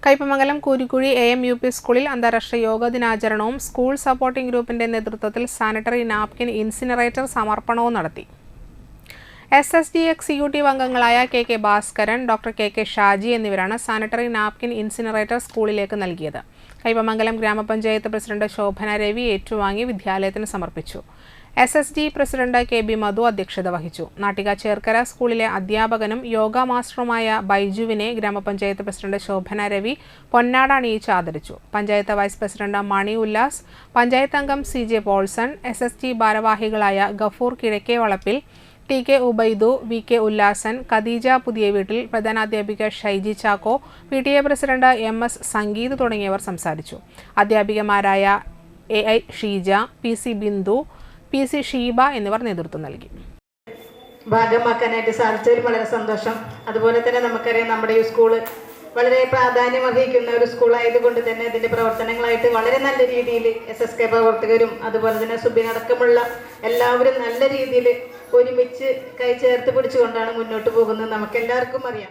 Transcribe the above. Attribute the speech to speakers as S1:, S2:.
S1: Kaipamangalam Koorikkuzhi AM-UP സ്കൂളിൽ അന്താരാഷ്ട്ര yoga ദിനാചരണവും school supporting ഗ്രൂപ്പിന്റെ നേതൃത്വത്തിൽ സാനിറ്ററി നാപ്കിൻ ഇൻസിനറേറ്റർ സമർപ്പണവും നടത്തി. SSD എക്സിക്യൂട്ടീവ് അംഗങ്ങളായ KK Bhaskaran, doctor KK Shaji എന്നിവരാണ് സാനിറ്ററി നാപ്കിൻ ഇൻസിനറേറ്റർ സ്കൂളിലേക്ക് നൽകിയത്. കയ്പമംഗലം ഗ്രാമപഞ്ചായത്ത് പ്രസിഡന്റ് ശോഭന രവി ഏറ്റുവാങ്ങി വിദ്യാലയത്തിന് സമർപ്പിച്ചു. SSD പ്രസിഡന്റ് KB മധു അധ്യക്ഷത വഹിച്ചു. നാട്ടിക ചേർക്കര സ്കൂളിലെ അധ്യാപകനും യോഗ മാസ്റ്ററുമായ ബൈജുവിനെ ഗ്രാമപഞ്ചായത്ത് പ്രസിഡന്റ് ശോഭന രവി പൊന്നാട അണിയിച്ച് ആദരിച്ചു. പഞ്ചായത്ത് വൈസ് പ്രസിഡന്റ് മണി ഉല്ലാസ്, പഞ്ചായത്ത് അംഗം CJ പോൾസൺ, SSD ഭാരവാഹികളായ ഗഫൂർ കിഴക്കേവളപ്പിൽ, TK ഉബൈദു, VK ഉല്ലാസൻ, ഖദീജ പുതിയ വീട്ടിൽ, പ്രധാനാധ്യാപിക Shaiji Chacko, PTA president MS Sangeeth തുടങ്ങിയവർ സംസാരിച്ചു. അധ്യാപികമാരായ AI Sheeja, PC Bindu, PC Sheeba എന്നിവർ നേതൃത്വം നൽകി.
S2: ഭാഗമാക്കാനായിട്ട് സാധിച്ചതിൽ വളരെ സന്തോഷം. അതുപോലെ തന്നെ നമുക്കറിയാം, നമ്മുടെ ഈ സ്കൂള് വളരെ പ്രാധാന്യം അർഹിക്കുന്ന ഒരു സ്കൂളായതുകൊണ്ട് തന്നെ ഇതിൻ്റെ പ്രവർത്തനങ്ങളായിട്ട് വളരെ നല്ല രീതിയിൽ SSK പ്രവർത്തകരും അതുപോലെ തന്നെ സുബിനടക്കമുള്ള എല്ലാവരും നല്ല രീതിയിൽ ഒരുമിച്ച് കൈ ചേർത്ത് പിടിച്ചുകൊണ്ടാണ് മുന്നോട്ട് പോകുന്നത്. നമുക്കെല്ലാവർക്കും അറിയാം.